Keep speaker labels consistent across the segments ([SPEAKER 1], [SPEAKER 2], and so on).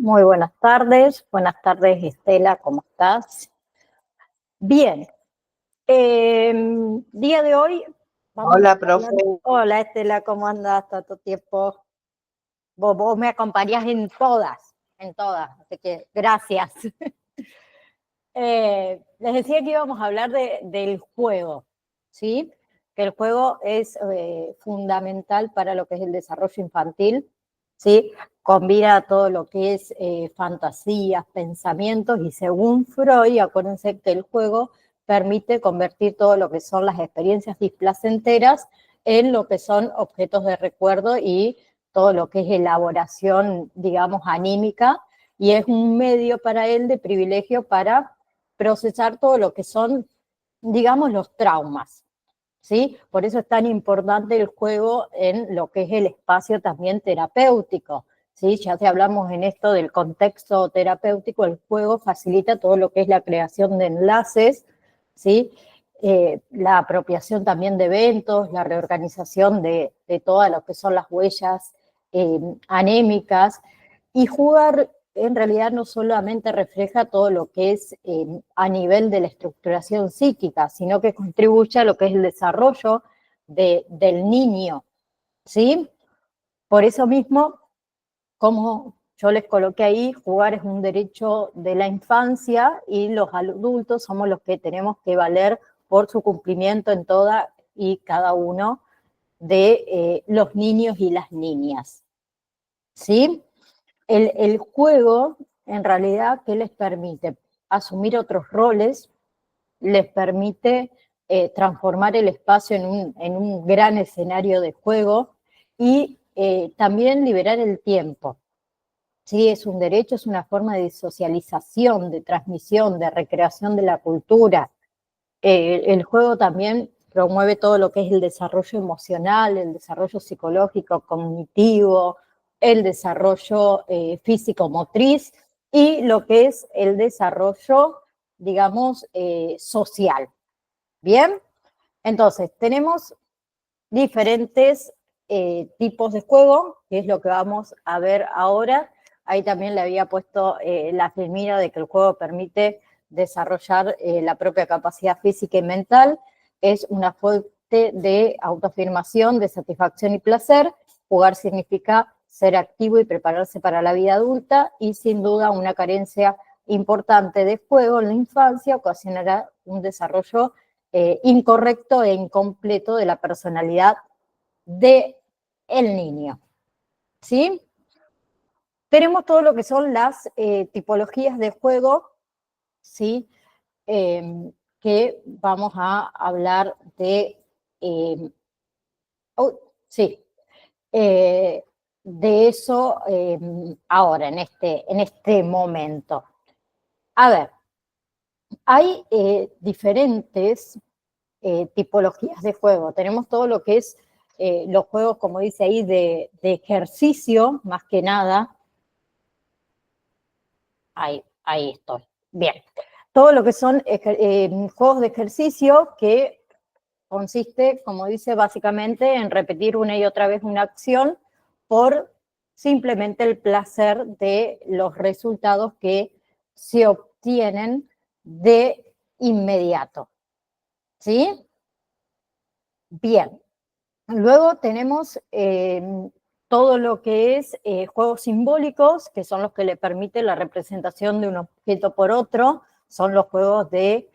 [SPEAKER 1] Muy buenas tardes Estela, ¿cómo estás? Bien, día de hoy vamos
[SPEAKER 2] Hola,
[SPEAKER 1] a hablar.
[SPEAKER 2] profe.
[SPEAKER 1] Hola Estela, ¿cómo andas? Tanto tiempo. Vos me acompañás en todas, así que gracias. Les decía que íbamos a hablar del juego, ¿sí? Que el juego es fundamental para lo que es el desarrollo infantil, ¿sí? Combina todo lo que es fantasías, pensamientos, y según Freud, acuérdense que el juego permite convertir todo lo que son las experiencias displacenteras en lo que son objetos de recuerdo y todo lo que es elaboración, digamos, anímica, y es un medio para él de privilegio para procesar todo lo que son, digamos, los traumas, ¿sí? Por eso es tan importante el juego en lo que es el espacio también terapéutico, ¿sí? Ya si hablamos en esto del contexto terapéutico, el juego facilita todo lo que es la creación de enlaces, ¿sí? La apropiación también de eventos, la reorganización de todas lo que son las huellas anémicas, y jugar en realidad no solamente refleja todo lo que es a nivel de la estructuración psíquica, sino que contribuye a lo que es el desarrollo del niño, ¿sí? Por eso mismo, como yo les coloqué ahí, jugar es un derecho de la infancia y los adultos somos los que tenemos que valer por su cumplimiento en toda y cada uno de los niños y las niñas, ¿sí? El juego, en realidad, ¿qué les permite? Asumir otros roles, les permite transformar el espacio en un gran escenario de juego y también liberar el tiempo. Sí, es un derecho, es una forma de socialización, de transmisión, de recreación de la cultura. El juego también promueve todo lo que es el desarrollo emocional, el desarrollo psicológico, cognitivo, el desarrollo físico-motriz y lo que es el desarrollo, digamos, social. Bien, entonces tenemos diferentes tipos de juego, que es lo que vamos a ver ahora. Ahí también le había puesto la filmina de que el juego permite desarrollar la propia capacidad física y mental. Es una fuente de autoafirmación, de satisfacción y placer. Jugar significa ser activo y prepararse para la vida adulta, y sin duda una carencia importante de juego en la infancia ocasionará un desarrollo incorrecto e incompleto de la personalidad del niño, ¿sí? Tenemos todo lo que son las tipologías de juego, ¿sí? Que vamos a hablar de, sí, de eso ahora, en este momento. A ver, hay diferentes tipologías de juego. Tenemos todo lo que es los juegos, como dice ahí, de ejercicio, más que nada. Ahí estoy. Bien. Todo lo que son juegos de ejercicio, que consiste, como dice, básicamente en repetir una y otra vez una acción por simplemente el placer de los resultados que se obtienen de inmediato. ¿Sí? Bien. Luego tenemos todo lo que es juegos simbólicos, que son los que le permiten la representación de un objeto por otro. Son los juegos de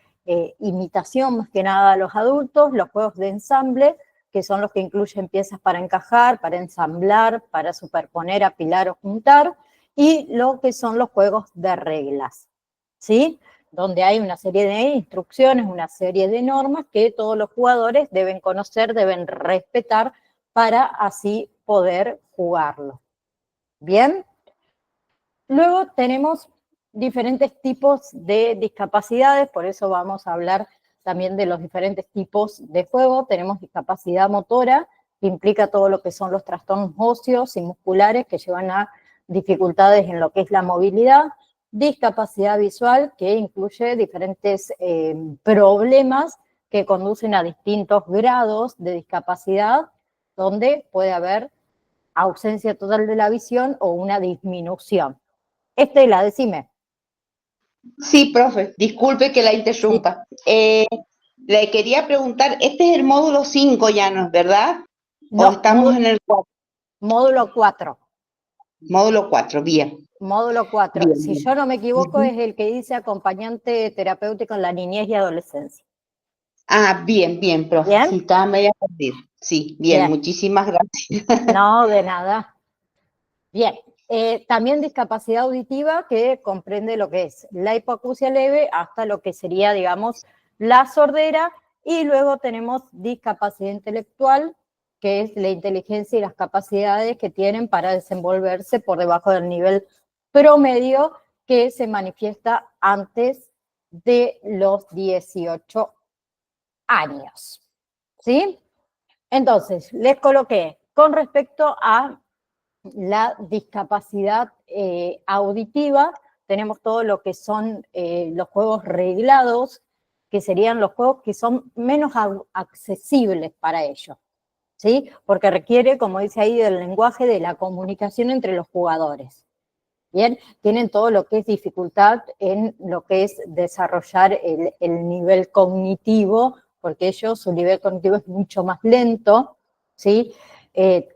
[SPEAKER 1] imitación, más que nada a los adultos. Los juegos de ensamble, que son los que incluyen piezas para encajar, para ensamblar, para superponer, apilar o juntar. Y lo que son los juegos de reglas, ¿sí? Donde hay una serie de instrucciones, una serie de normas que todos los jugadores deben conocer, deben respetar para así poder jugarlo. Bien. Luego tenemos diferentes tipos de discapacidades, por eso vamos a hablar también de los diferentes tipos de juego. Tenemos discapacidad motora, que implica todo lo que son los trastornos óseos y musculares que llevan a dificultades en lo que es la movilidad. Discapacidad visual, que incluye diferentes problemas que conducen a distintos grados de discapacidad, donde puede haber ausencia total de la visión o una disminución. Estela, decime.
[SPEAKER 2] Sí, profe, disculpe que la
[SPEAKER 1] Sí.
[SPEAKER 2] interrumpa. Le quería preguntar, este es el módulo 5 ya, ¿no es verdad? ¿O
[SPEAKER 1] No,
[SPEAKER 2] estamos en el
[SPEAKER 1] módulo 4.
[SPEAKER 2] módulo 4? Bien,
[SPEAKER 1] Módulo 4.
[SPEAKER 2] bien,
[SPEAKER 1] Si
[SPEAKER 2] bien.
[SPEAKER 1] yo no me equivoco,
[SPEAKER 2] Ujú.
[SPEAKER 1] es el que dice acompañante terapéutico en la niñez y adolescencia.
[SPEAKER 2] Ah, bien, bien, profe.
[SPEAKER 1] ¿Bien?
[SPEAKER 2] Sí, estaba media perdida. Sí, bien,
[SPEAKER 1] Bien.
[SPEAKER 2] muchísimas gracias.
[SPEAKER 1] No, de nada. Bien. También discapacidad auditiva que comprende lo que es la hipoacusia leve hasta lo que sería, digamos, la sordera. Y luego tenemos discapacidad intelectual, que es la inteligencia y las capacidades que tienen para desenvolverse por debajo del nivel promedio que se manifiesta antes de los 18 años. ¿Sí? Entonces, les coloqué con respecto a la discapacidad auditiva, tenemos todo lo que son los juegos reglados, que serían los juegos que son menos accesibles para ellos, ¿sí? Porque requiere, como dice ahí, del lenguaje de la comunicación entre los jugadores. Bien, tienen todo lo que es dificultad en lo que es desarrollar el nivel cognitivo, porque ellos, su nivel cognitivo es mucho más lento, ¿sí?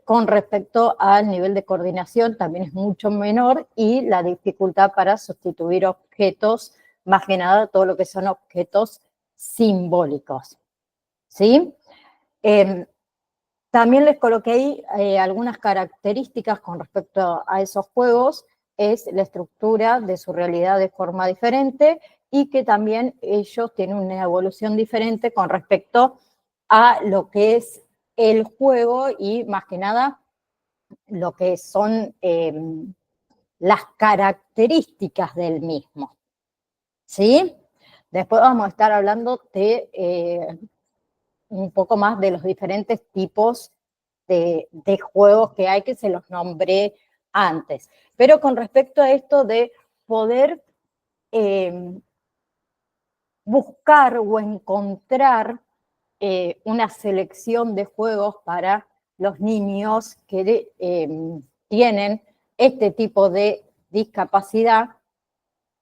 [SPEAKER 1] Con respecto al nivel de coordinación también es mucho menor y la dificultad para sustituir objetos, más que nada todo lo que son objetos simbólicos, ¿sí? Eh, También les coloqué ahí algunas características con respecto a esos juegos, es la estructura de su realidad de forma diferente y que también ellos tienen una evolución diferente con respecto a lo que es el juego y más que nada lo que son las características del mismo, ¿sí? Después vamos a estar hablando de un poco más de los diferentes tipos de juegos que hay, que se los nombré antes. Pero con respecto a esto de poder eh, buscar o encontrar una selección de juegos para los niños que tienen este tipo de discapacidad,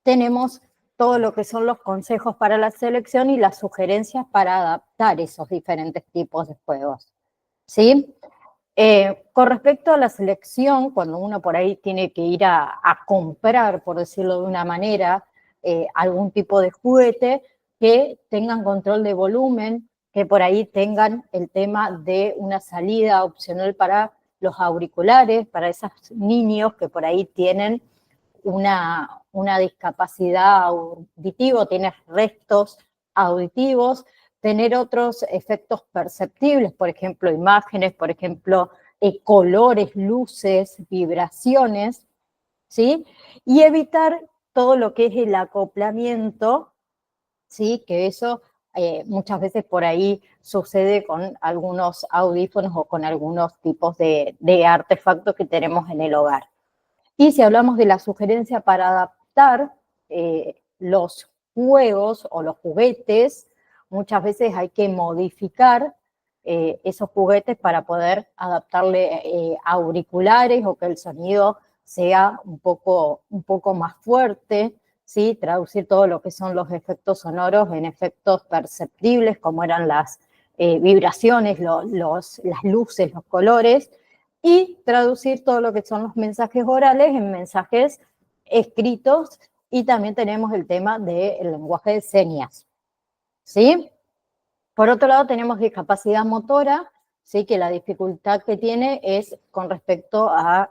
[SPEAKER 1] tenemos todo lo que son los consejos para la selección y las sugerencias para adaptar esos diferentes tipos de juegos. ¿Sí? Con respecto a la selección, cuando uno por ahí tiene que ir a comprar, por decirlo de una manera, algún tipo de juguete, que tengan control de volumen, que por ahí tengan el tema de una salida opcional para los auriculares, para esos niños que por ahí tienen una discapacidad auditiva, tienes restos auditivos, tener otros efectos perceptibles, por ejemplo, imágenes, por ejemplo, colores, luces, vibraciones, ¿sí? Y evitar todo lo que es el acoplamiento, ¿sí? Que eso muchas veces por ahí sucede con algunos audífonos o con algunos tipos de artefactos que tenemos en el hogar. Y si hablamos de la sugerencia para adaptar los juegos o los juguetes, muchas veces hay que modificar esos juguetes para poder adaptarle auriculares o que el sonido sea un poco más fuerte, ¿sí? Traducir todo lo que son los efectos sonoros en efectos perceptibles, como eran las vibraciones, las luces, los colores, y traducir todo lo que son los mensajes orales en mensajes escritos, y también tenemos el tema del lenguaje de señas, ¿sí? Por otro lado tenemos discapacidad motora, ¿sí? Que la dificultad que tiene es con respecto a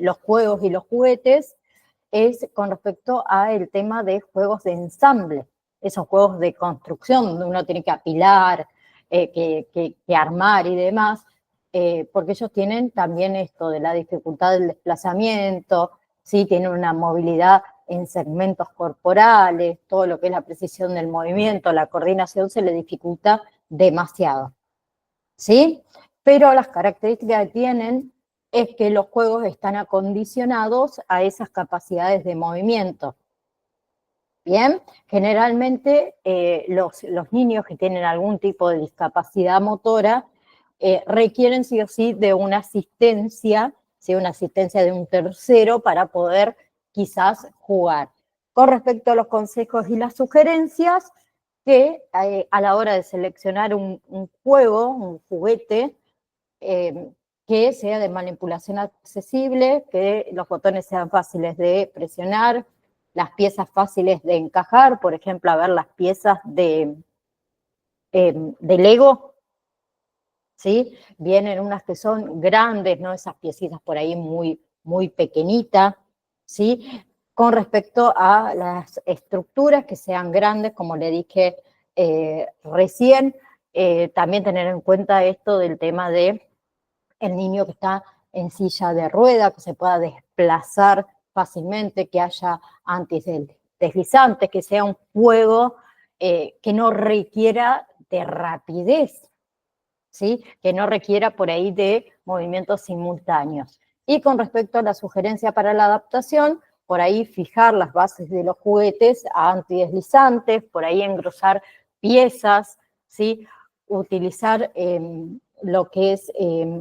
[SPEAKER 1] los juegos y los juguetes, es con respecto al tema de juegos de ensamble, esos juegos de construcción donde uno tiene que apilar, que armar y demás, porque ellos tienen también esto de la dificultad del desplazamiento, ¿sí? Tienen una movilidad en segmentos corporales, todo lo que es la precisión del movimiento, la coordinación se le dificulta demasiado, ¿sí? Pero las características que tienen es que los juegos están acondicionados a esas capacidades de movimiento. Bien, generalmente los niños que tienen algún tipo de discapacidad motora requieren sí o sí de una asistencia, ¿sí? Una asistencia de un tercero para poder quizás jugar. Con respecto a los consejos y las sugerencias, que a la hora de seleccionar un juego, un juguete, que sea de manipulación accesible, que los botones sean fáciles de presionar, las piezas fáciles de encajar, por ejemplo, a ver las piezas de Lego, ¿sí? Vienen unas que son grandes, ¿no? Esas piecitas por ahí muy, muy pequeñitas, ¿sí? Con respecto a las estructuras que sean grandes, como le dije recién, también tener en cuenta esto del tema de el niño que está en silla de rueda, que se pueda desplazar fácilmente, que haya antideslizantes, que sea un juego que no requiera de rapidez, ¿sí? Que no requiera por ahí de movimientos simultáneos. Y con respecto a la sugerencia para la adaptación, por ahí fijar las bases de los juguetes a antideslizantes, por ahí engrosar piezas, ¿sí? Utilizar lo que es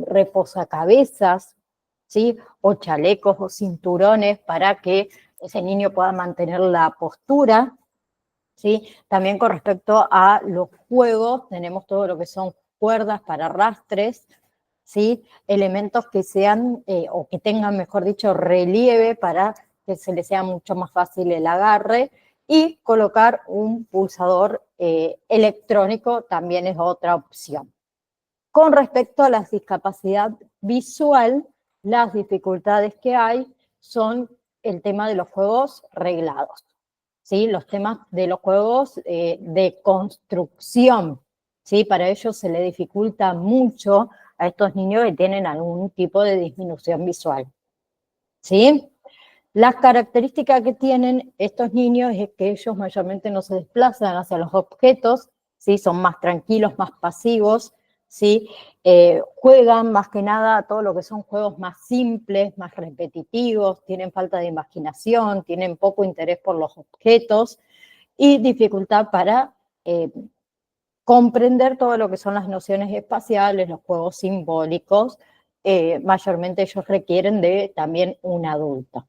[SPEAKER 1] reposacabezas, ¿sí? O chalecos o cinturones para que ese niño pueda mantener la postura, ¿sí? También con respecto a los juegos, tenemos todo lo que son cuerdas para arrastres, ¿sí? Elementos que sean, o que tengan, mejor dicho, relieve para que se les sea mucho más fácil el agarre, y colocar un pulsador electrónico también es otra opción. Con respecto a la discapacidad visual, las dificultades que hay son el tema de los juegos reglados, ¿sí? Los temas de los juegos de construcción, ¿sí? Para ellos se le dificulta mucho a estos niños que tienen algún tipo de disminución visual, ¿sí? Las características que tienen estos niños es que ellos mayormente no se desplazan hacia los objetos, ¿sí? Son más tranquilos, más pasivos, ¿sí? Juegan más que nada a todo lo que son juegos más simples, más repetitivos, tienen falta de imaginación, tienen poco interés por los objetos y dificultad para comprender todo lo que son las nociones espaciales, los juegos simbólicos. Mayormente ellos requieren de también un adulto,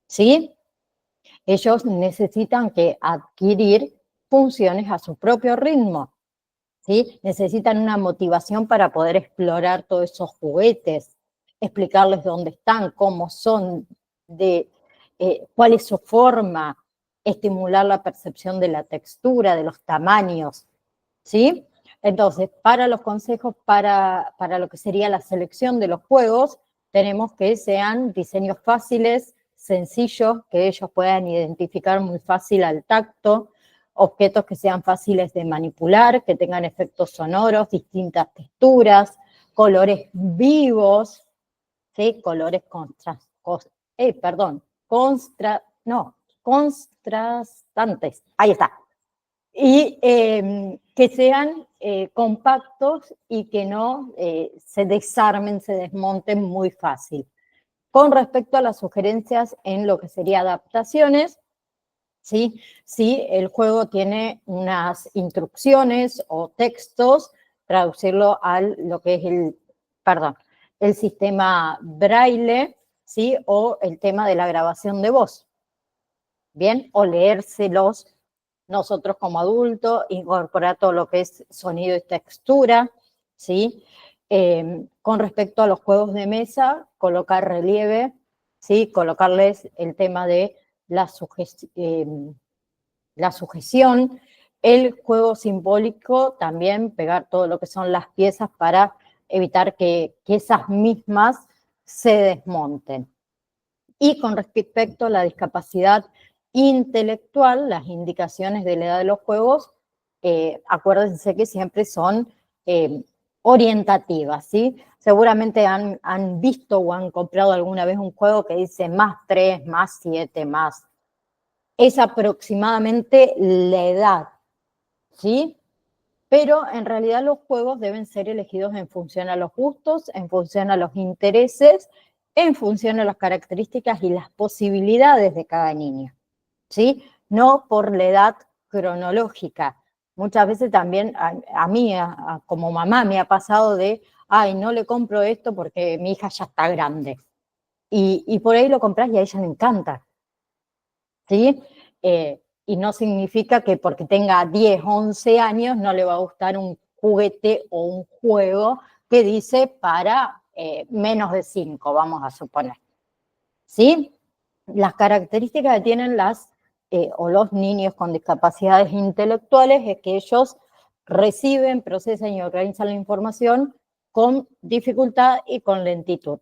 [SPEAKER 1] ¿sí? Ellos necesitan que adquirir funciones a su propio ritmo, ¿sí? Necesitan una motivación para poder explorar todos esos juguetes, explicarles dónde están, cómo son, cuál es su forma, estimular la percepción de la textura, de los tamaños, ¿sí? Entonces, para los consejos, para lo que sería la selección de los juegos, tenemos que sean diseños fáciles, sencillos, que ellos puedan identificar muy fácil al tacto, objetos que sean fáciles de manipular, que tengan efectos sonoros, distintas texturas, colores vivos, ¿sí? Colores contrastantes, ahí está. Y que sean compactos y que no se desarmen, se desmonten muy fácil. Con respecto a las sugerencias en lo que sería adaptaciones, ¿sí? Si el juego tiene unas instrucciones o textos, traducirlo a lo que es el sistema braille, ¿sí? O el tema de la grabación de voz, ¿bien? O leérselos nosotros como adultos, incorporar todo lo que es sonido y textura, ¿sí? Con respecto a los juegos de mesa, colocar relieve, ¿sí? Colocarles el tema de la sujeción, el juego simbólico, también pegar todo lo que son las piezas para evitar que esas mismas se desmonten. Y con respecto a la discapacidad intelectual, las indicaciones de la edad de los juegos, acuérdense que siempre son orientativas, ¿sí? Seguramente han visto o han comprado alguna vez un juego que dice +3, +7, más. Es aproximadamente la edad, ¿sí? Pero en realidad los juegos deben ser elegidos en función a los gustos, en función a los intereses, en función a las características y las posibilidades de cada niño, ¿sí? No por la edad cronológica. Muchas veces también a mí, como mamá, me ha pasado de, ay, no le compro esto porque mi hija ya está grande. Y por ahí lo compras y a ella le encanta. ¿sí? Y no significa que porque tenga 10, 11 años no le va a gustar un juguete o un juego que dice para menos de 5, vamos a suponer, ¿sí? Las características que tienen o los niños con discapacidades intelectuales es que ellos reciben, procesan y organizan la información con dificultad y con lentitud,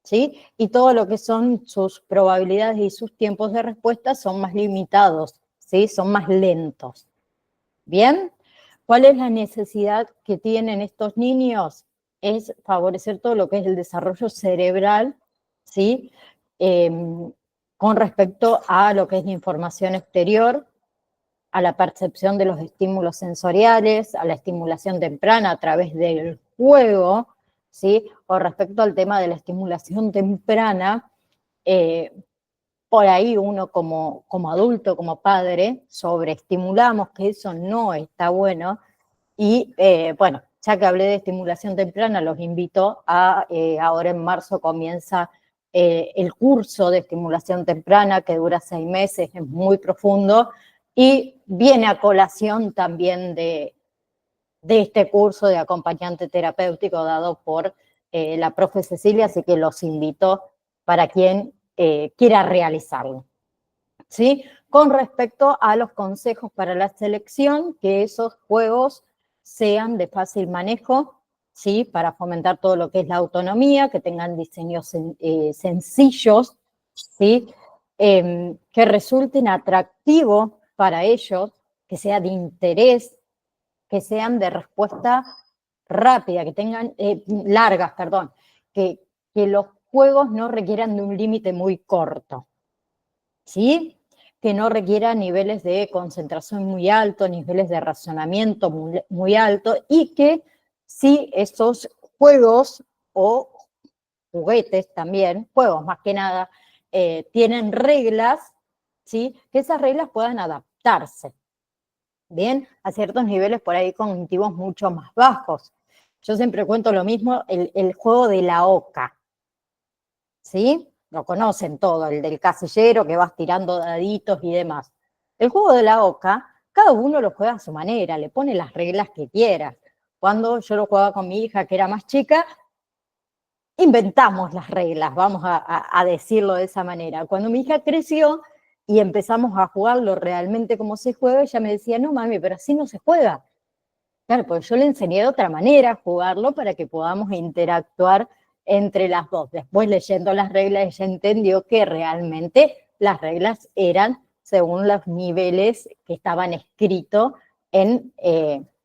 [SPEAKER 1] ¿sí? Y todo lo que son sus probabilidades y sus tiempos de respuesta son más limitados, ¿sí? Son más lentos. ¿Bien? ¿Cuál es la necesidad que tienen estos niños? Es favorecer todo lo que es el desarrollo cerebral, ¿sí? Con respecto a lo que es la información exterior, a la percepción de los estímulos sensoriales, a la estimulación temprana a través del juego, ¿sí? O respecto al tema de la estimulación temprana, por ahí uno como adulto, como padre, sobreestimulamos, que eso no está bueno. Y bueno, ya que hablé de estimulación temprana, los invito a, ahora en marzo comienza el curso de estimulación temprana que dura 6 meses, es muy profundo y viene a colación también de este curso de acompañante terapéutico dado por la profe Cecilia, así que los invito para quien quiera realizarlo. ¿Sí? Con respecto a los consejos para la selección, que esos juegos sean de fácil manejo, ¿sí? Para fomentar todo lo que es la autonomía, que tengan diseños sencillos, ¿sí? Que resulten atractivos para ellos, que sea de interés, que sean de respuesta rápida, que tengan, largas, perdón, que los juegos no requieran de un límite muy corto, ¿sí? Que no requiera niveles de concentración muy altos, niveles de razonamiento muy altos, y que si esos juegos o juguetes también, juegos más que nada, tienen reglas, ¿sí? Que esas reglas puedan adaptarse, ¿bien? A ciertos niveles por ahí cognitivos mucho más bajos. Yo siempre cuento lo mismo, el juego de la oca, ¿sí? Lo conocen todo, el del casillero que vas tirando daditos y demás. El juego de la oca, cada uno lo juega a su manera, le pone las reglas que quiera. Cuando yo lo jugaba con mi hija, que era más chica, inventamos las reglas, vamos a decirlo de esa manera. Cuando mi hija creció y empezamos a jugarlo realmente como se juega, ella me decía, no mami, pero así no se juega. Claro, porque yo le enseñé de otra manera a jugarlo para que podamos interactuar entre las dos. Después, leyendo las reglas, ella entendió que realmente las reglas eran según los niveles que estaban escritos en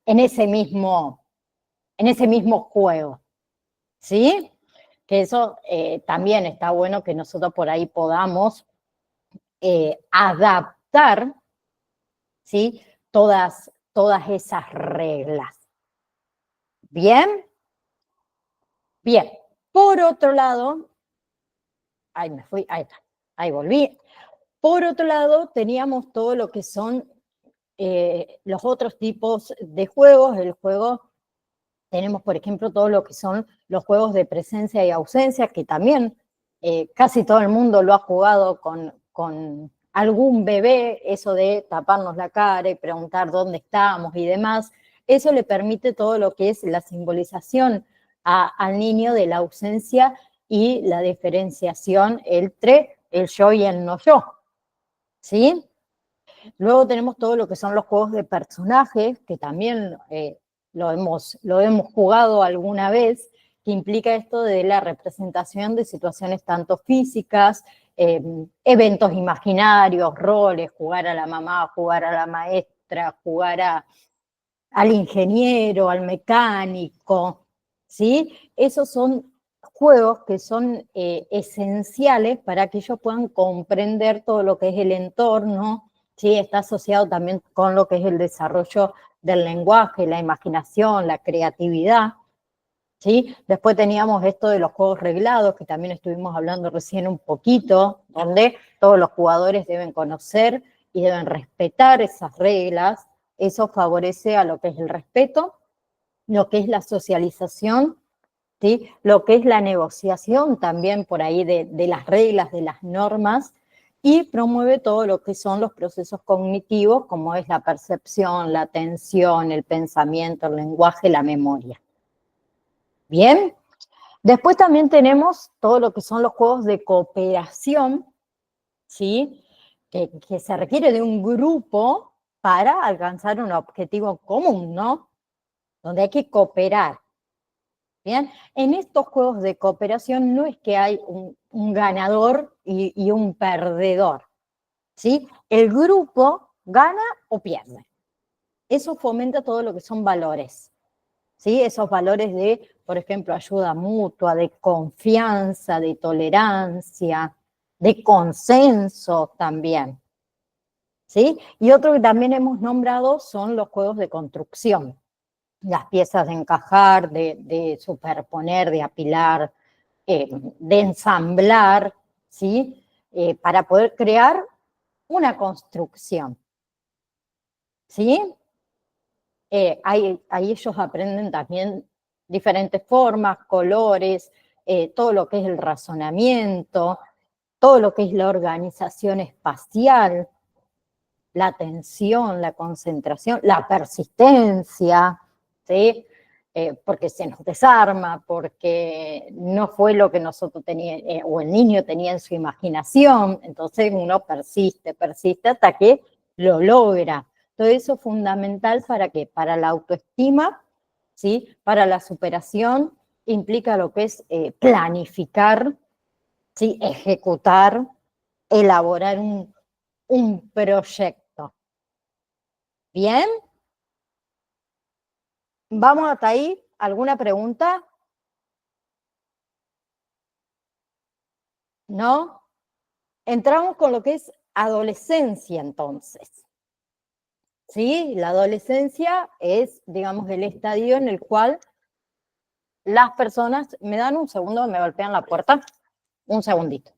[SPEAKER 1] ese mismo juego. ¿Sí? Que eso también está bueno que nosotros por ahí podamos adaptar, ¿sí? Todas esas reglas. ¿Bien? Bien. Por otro lado, ahí me fui, ahí está, ahí volví. Por otro lado, teníamos todo lo que son los otros tipos de juegos. El juego, tenemos por ejemplo todo lo que son los juegos de presencia y ausencia, que también casi todo el mundo lo ha jugado con algún bebé, eso de taparnos la cara y preguntar dónde estamos y demás. Eso le permite todo lo que es la simbolización al niño de la ausencia y la diferenciación entre el yo y el no yo, ¿sí? Luego tenemos todo lo que son los juegos de personajes, que también lo hemos jugado alguna vez, que implica esto de la representación de situaciones tanto físicas, eventos imaginarios, roles, jugar a la mamá, jugar a la maestra, jugar al ingeniero, al mecánico, ¿sí? Esos son juegos que son esenciales para que ellos puedan comprender todo lo que es el entorno, ¿sí? Está asociado también con lo que es el desarrollo del lenguaje, la imaginación, la creatividad, ¿sí? Después teníamos esto de los juegos reglados, que también estuvimos hablando recién un poquito, donde todos los jugadores deben conocer y deben respetar esas reglas. Eso favorece a lo que es el respeto, lo que es la socialización, ¿sí? Lo que es la negociación también por ahí de las reglas, de las normas, y promueve todo lo que son los procesos cognitivos, como es la percepción, la atención, el pensamiento, el lenguaje, la memoria. Bien. Después también tenemos todo lo que son los juegos de cooperación, ¿sí? Que se requiere de un grupo para alcanzar un objetivo común, ¿no? Donde hay que cooperar. Bien, en estos juegos de cooperación no es que hay un ganador y un perdedor, ¿sí? El grupo gana o pierde. Eso fomenta todo lo que son valores, ¿sí? Esos valores de, por ejemplo, ayuda mutua, de confianza, de tolerancia, de consenso también, ¿sí? Y otro que también hemos nombrado son los juegos de construcción, las piezas de encajar, de superponer, de apilar, de ensamblar, ¿sí? Para poder crear una construcción, ¿sí? Ahí ellos aprenden también diferentes formas, colores, todo lo que es el razonamiento, todo lo que es la organización espacial, la atención, la concentración, la persistencia, ¿sí? Porque se nos desarma, porque no fue lo que nosotros teníamos, o el niño tenía en su imaginación, entonces uno persiste, persiste hasta que lo logra. Todo eso es fundamental para qué, para la autoestima, ¿sí? Para la superación, implica lo que es planificar, ¿sí? Ejecutar, elaborar un proyecto. ¿Bien? ¿Vamos hasta ahí? ¿Alguna pregunta? ¿No? Entramos con lo que es adolescencia entonces. ¿Sí? La adolescencia es, digamos, el estadio en el cual las personas, me dan un segundo, me golpean la puerta, un segundito.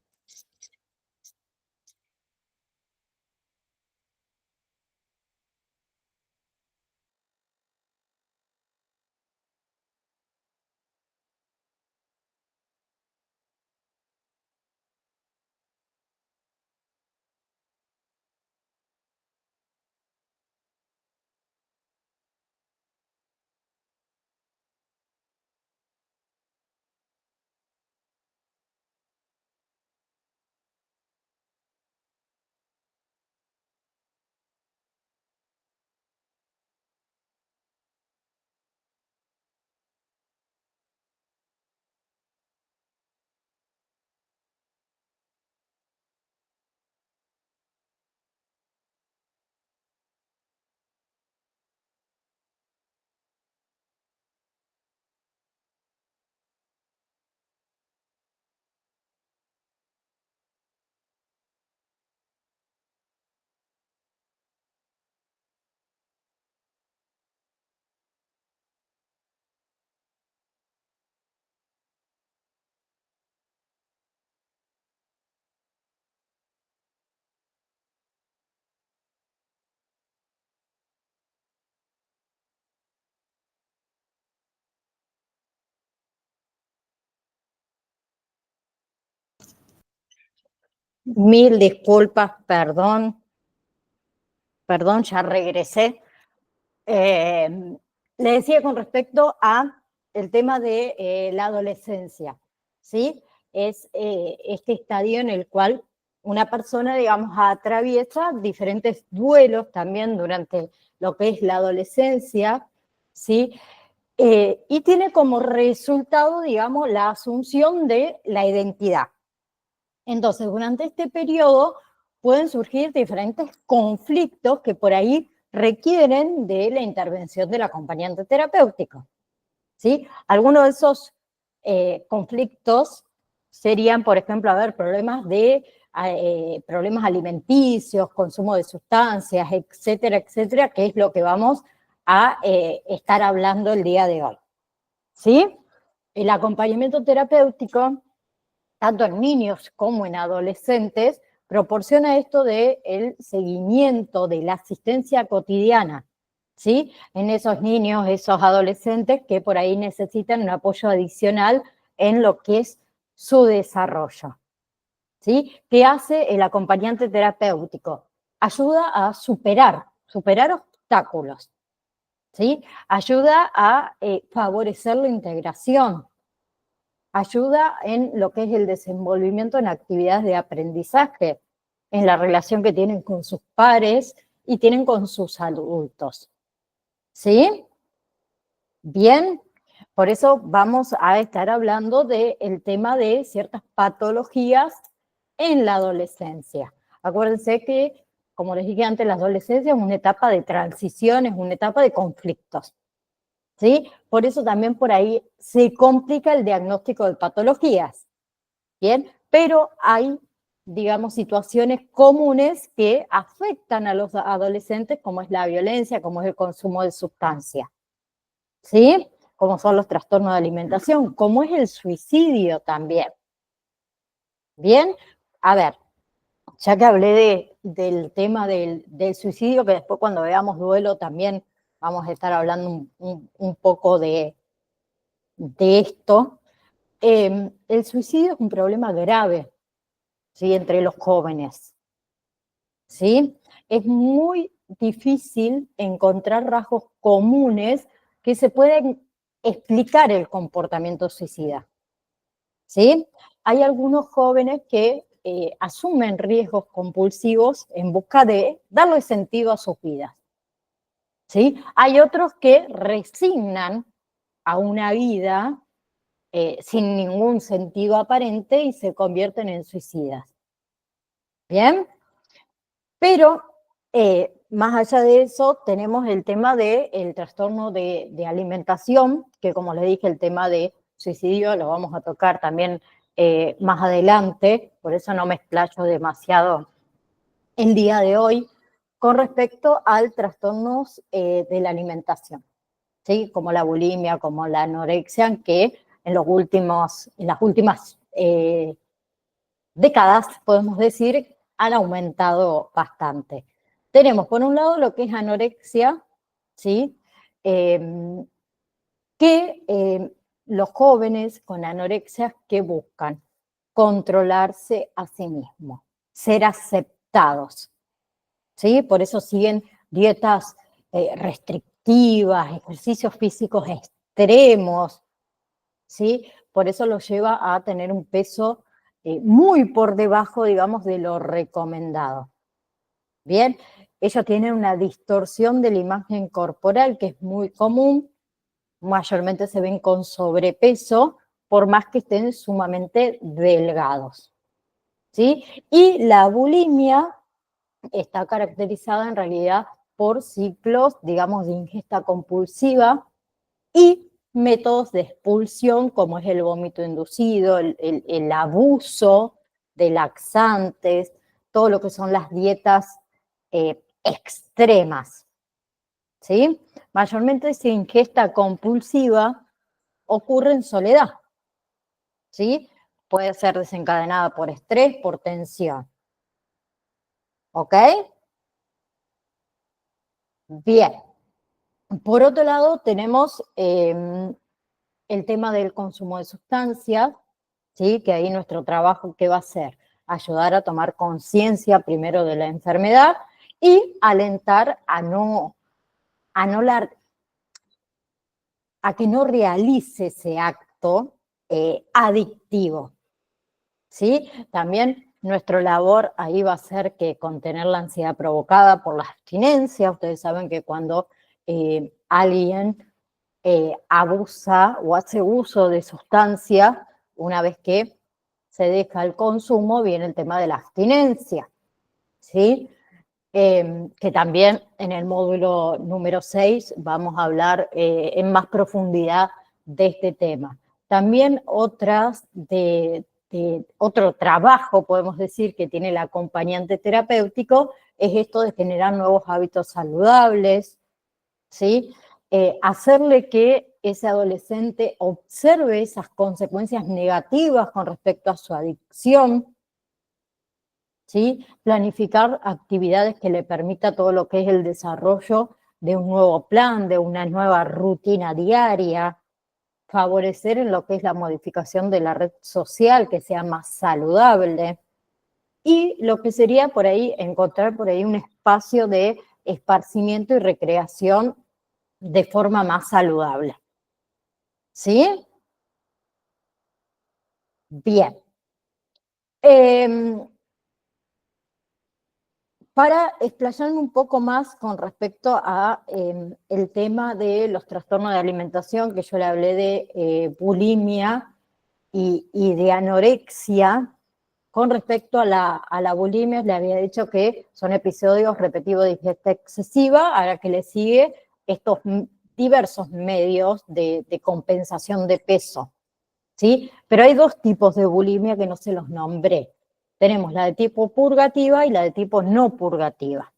[SPEAKER 1] Mil disculpas, perdón, ya regresé. Le decía con respecto a el tema de la adolescencia, ¿sí? Es este estadio en el cual una persona, digamos, atraviesa diferentes duelos también durante lo que es la adolescencia, ¿sí? Y tiene como resultado, digamos, la asunción de la identidad. Entonces, durante este periodo pueden surgir diferentes conflictos que por ahí requieren de la intervención del acompañante terapéutico, ¿sí? Algunos de esos conflictos serían, por ejemplo, problemas alimenticios, consumo de sustancias, etcétera, etcétera, que es lo que vamos a estar hablando el día de hoy, ¿sí? El acompañamiento terapéutico tanto en niños como en adolescentes, proporciona esto del seguimiento, de la asistencia cotidiana, ¿sí? En esos niños, esos adolescentes que por ahí necesitan un apoyo adicional en lo que es su desarrollo, ¿sí? ¿Qué hace el acompañante terapéutico? Ayuda a superar obstáculos, ¿sí? Ayuda a favorecer la integración, ayuda en lo que es el desenvolvimiento en actividades de aprendizaje, en la relación que tienen con sus pares y tienen con sus adultos, ¿sí? Bien, por eso vamos a estar hablando del tema de ciertas patologías en la adolescencia. Acuérdense que, como les dije antes, la adolescencia es una etapa de transición, es una etapa de conflictos, ¿sí? Por eso también por ahí se complica el diagnóstico de patologías, ¿bien? Pero hay, digamos, situaciones comunes que afectan a los adolescentes, como es la violencia, como es el consumo de sustancias, ¿sí? Como son los trastornos de alimentación, como es el suicidio también. Bien, a ver, ya que hablé del tema del suicidio, que después cuando veamos duelo también vamos a estar hablando un poco de esto. El suicidio es un problema grave, ¿sí? Entre los jóvenes, ¿sí? Es muy difícil encontrar rasgos comunes que se pueden explicar el comportamiento suicida, ¿sí? Hay algunos jóvenes que asumen riesgos compulsivos en busca de darle sentido a sus vidas, ¿sí? Hay otros que resignan a una vida sin ningún sentido aparente y se convierten en suicidas, ¿bien? Pero más allá de eso, tenemos el tema del trastorno de alimentación, que como les dije, el tema de suicidio lo vamos a tocar también más adelante, por eso no me explayo demasiado el día de hoy, con respecto al trastornos de la alimentación, ¿sí? Como la bulimia, como la anorexia, que en las últimas décadas, podemos decir, han aumentado bastante. Tenemos, por un lado, lo que es anorexia, ¿sí? Que los jóvenes con anorexia, ¿qué buscan? Controlarse a sí mismos, ser aceptados, ¿sí? Por eso siguen dietas restrictivas, ejercicios físicos extremos, ¿sí? Por eso los lleva a tener un peso muy por debajo, digamos, de lo recomendado. Bien, ellos tienen una distorsión de la imagen corporal que es muy común, mayormente se ven con sobrepeso, por más que estén sumamente delgados, ¿sí? Y la bulimia está caracterizada en realidad por ciclos, digamos, de ingesta compulsiva y métodos de expulsión, como es el vómito inducido, el abuso de laxantes, todo lo que son las dietas extremas, ¿sí? Mayormente esa ingesta compulsiva ocurre en soledad, ¿sí? Puede ser desencadenada por estrés, por tensión, ¿ok? Bien. Por otro lado, tenemos el tema del consumo de sustancias, ¿sí? Que ahí nuestro trabajo, ¿qué va a ser? Ayudar a tomar conciencia primero de la enfermedad y alentar a que no realice ese acto adictivo, ¿sí? También nuestra labor ahí va a ser que contener la ansiedad provocada por la abstinencia. Ustedes saben que cuando alguien abusa o hace uso de sustancias, una vez que se deja el consumo, viene el tema de la abstinencia, ¿sí? Que también en el módulo número 6 vamos a hablar en más profundidad de este tema. También otro trabajo, podemos decir, que tiene el acompañante terapéutico, es esto de generar nuevos hábitos saludables, ¿sí? Hacerle que ese adolescente observe esas consecuencias negativas con respecto a su adicción, ¿sí? Planificar actividades que le permita todo lo que es el desarrollo de un nuevo plan, de una nueva rutina diaria, favorecer en lo que es la modificación de la red social, que sea más saludable, y lo que sería por ahí, encontrar por ahí un espacio de esparcimiento y recreación de forma más saludable. ¿Sí? Bien. Para explayarme un poco más con respecto a el tema de los trastornos de alimentación, que yo le hablé de bulimia y de anorexia, con respecto a la bulimia, le había dicho que son episodios repetitivos de ingesta excesiva, ahora que le sigue estos diversos medios de compensación de peso, ¿sí? Pero hay dos tipos de bulimia que no se los nombré. Tenemos la de tipo purgativa y la de tipo no purgativa.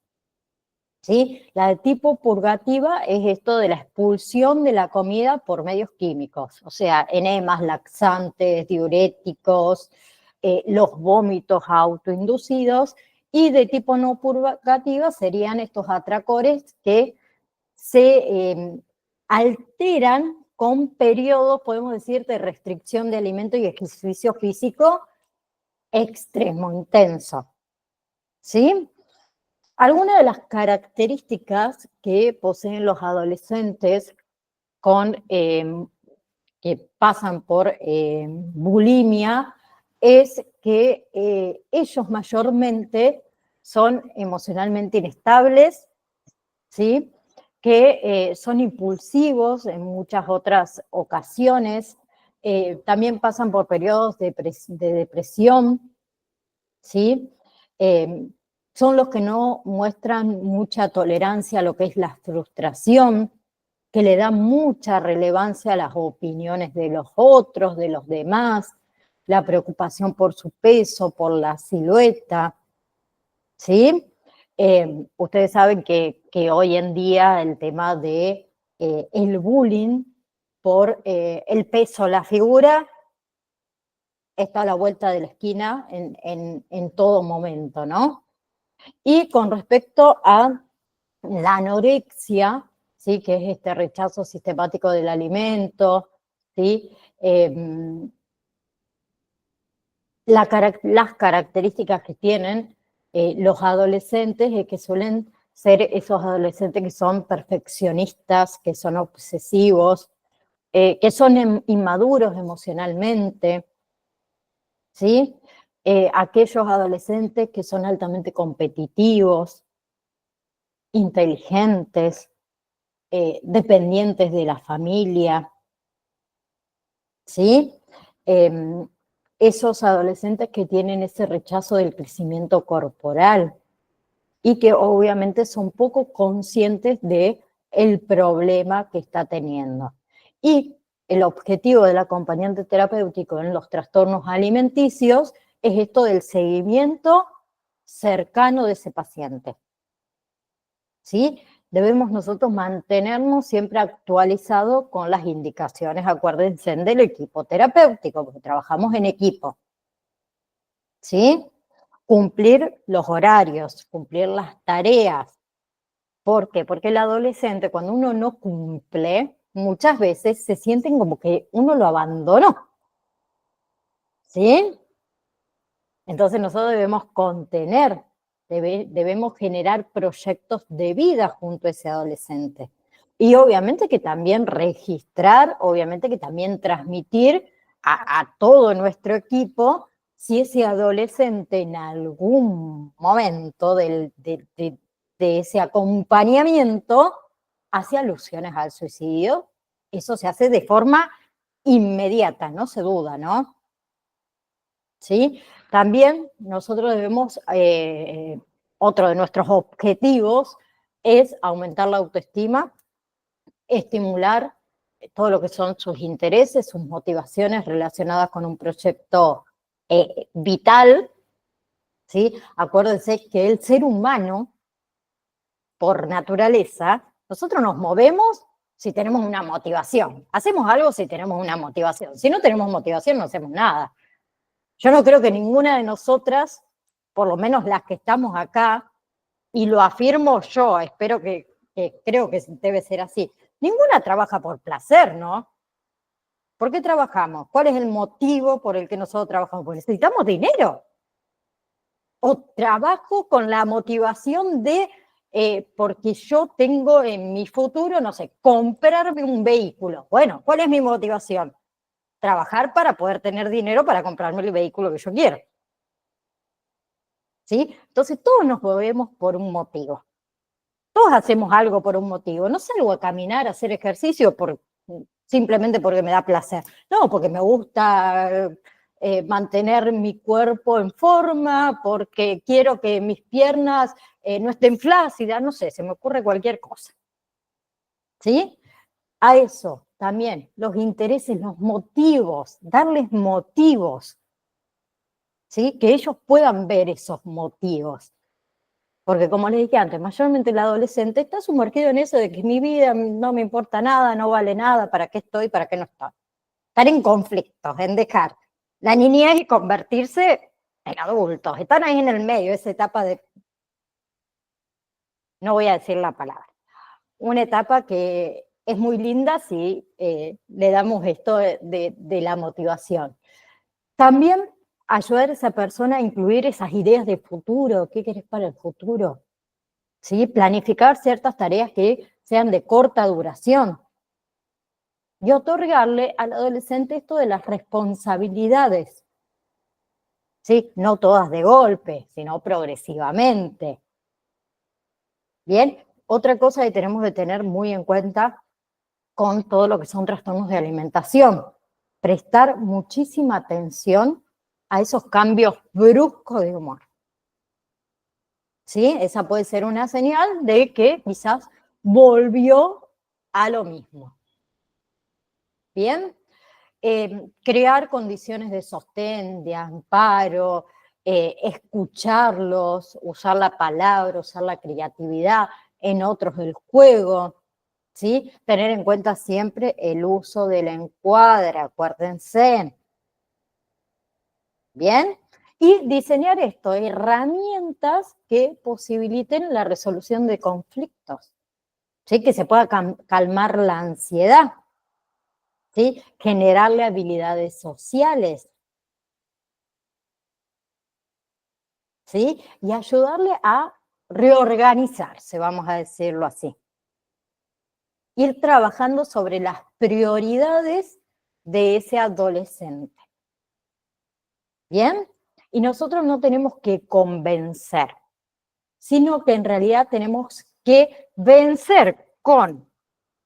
[SPEAKER 1] ¿Sí? La de tipo purgativa es esto de la expulsión de la comida por medios químicos, o sea, enemas, laxantes, diuréticos, los vómitos autoinducidos, y de tipo no purgativa serían estos atracores que se alteran con periodos, podemos decir, de restricción de alimento y ejercicio físico extremo, intenso. ¿Sí? Algunas de las características que poseen los adolescentes que pasan por bulimia es que ellos mayormente son emocionalmente inestables, ¿sí? Que son impulsivos en muchas otras ocasiones, también pasan por periodos de depresión, ¿sí? Eh, son los que no muestran mucha tolerancia a lo que es la frustración, que le dan mucha relevancia a las opiniones de los otros, de los demás, la preocupación por su peso, por la silueta, ¿sí? Ustedes saben que hoy en día el tema de el bullying por el peso, la figura, está a la vuelta de la esquina en todo momento, ¿no? Y con respecto a la anorexia, ¿sí? Que es este rechazo sistemático del alimento, ¿sí? Las características que tienen los adolescentes es que suelen ser esos adolescentes que son perfeccionistas, que son obsesivos, que son inmaduros emocionalmente, ¿sí? Aquellos adolescentes que son altamente competitivos, inteligentes, dependientes de la familia, ¿sí? Esos adolescentes que tienen ese rechazo del crecimiento corporal y que obviamente son poco conscientes de el problema que está teniendo. Y el objetivo del acompañante terapéutico en los trastornos alimenticios es esto del seguimiento cercano de ese paciente, ¿sí? Debemos nosotros mantenernos siempre actualizados con las indicaciones, acuérdense, del equipo terapéutico, porque trabajamos en equipo, ¿sí? Cumplir los horarios, cumplir las tareas. ¿Por qué? Porque el adolescente, cuando uno no cumple, muchas veces se sienten como que uno lo abandonó, ¿sí? Entonces nosotros debemos contener, debemos generar proyectos de vida junto a ese adolescente. Y obviamente que también registrar, obviamente que también transmitir a todo nuestro equipo si ese adolescente en algún momento de ese acompañamiento hace alusiones al suicidio. Eso se hace de forma inmediata, no se duda, ¿no? ¿Sí? También nosotros debemos, otro de nuestros objetivos es aumentar la autoestima, estimular todo lo que son sus intereses, sus motivaciones relacionadas con un proyecto vital, ¿sí? Acuérdense que el ser humano, por naturaleza, nosotros nos movemos si tenemos una motivación, hacemos algo si tenemos una motivación, si no tenemos motivación no hacemos nada. Yo no creo que ninguna de nosotras, por lo menos las que estamos acá, y lo afirmo yo, espero que creo que debe ser así, ninguna trabaja por placer, ¿no? ¿Por qué trabajamos? ¿Cuál es el motivo por el que nosotros trabajamos? Porque necesitamos dinero. O trabajo con la motivación de, porque yo tengo en mi futuro, no sé, comprarme un vehículo. Bueno, ¿cuál es mi motivación? Trabajar para poder tener dinero para comprarme el vehículo que yo quiero. ¿Sí? Entonces todos nos movemos por un motivo. Todos hacemos algo por un motivo. No salgo a caminar, a hacer ejercicio simplemente porque me da placer. No, porque me gusta mantener mi cuerpo en forma, porque quiero que mis piernas no estén flácidas, no sé, se me ocurre cualquier cosa. ¿Sí? A eso también, los intereses, los motivos, darles motivos, ¿sí? Que ellos puedan ver esos motivos. Porque como les dije antes, mayormente el adolescente está sumergido en eso de que mi vida no me importa nada, no vale nada, para qué estoy, para qué no estoy. Están en conflictos, en dejar la niñez y convertirse en adultos. Están ahí en el medio, esa etapa de, no voy a decir la palabra, una etapa que es muy linda si le damos esto de la motivación. También ayudar a esa persona a incluir esas ideas de futuro, ¿qué querés para el futuro? ¿Sí? Planificar ciertas tareas que sean de corta duración y otorgarle al adolescente esto de las responsabilidades, ¿sí? No todas de golpe, sino progresivamente. Bien, otra cosa que tenemos que tener muy en cuenta con todo lo que son trastornos de alimentación, prestar muchísima atención a esos cambios bruscos de humor. ¿Sí? Esa puede ser una señal de que quizás volvió a lo mismo. Bien, crear condiciones de sostén, de amparo, escucharlos, usar la palabra, usar la creatividad en otros del juego, ¿sí? Tener en cuenta siempre el uso del encuadre, acuérdense. Bien, y diseñar esto, herramientas que posibiliten la resolución de conflictos, ¿sí? Que se pueda calmar la ansiedad. ¿Sí? Generarle habilidades sociales, ¿sí? Y ayudarle a reorganizarse, vamos a decirlo así. Ir trabajando sobre las prioridades de ese adolescente. ¿Bien? Y nosotros no tenemos que convencer, sino que en realidad tenemos que vencer con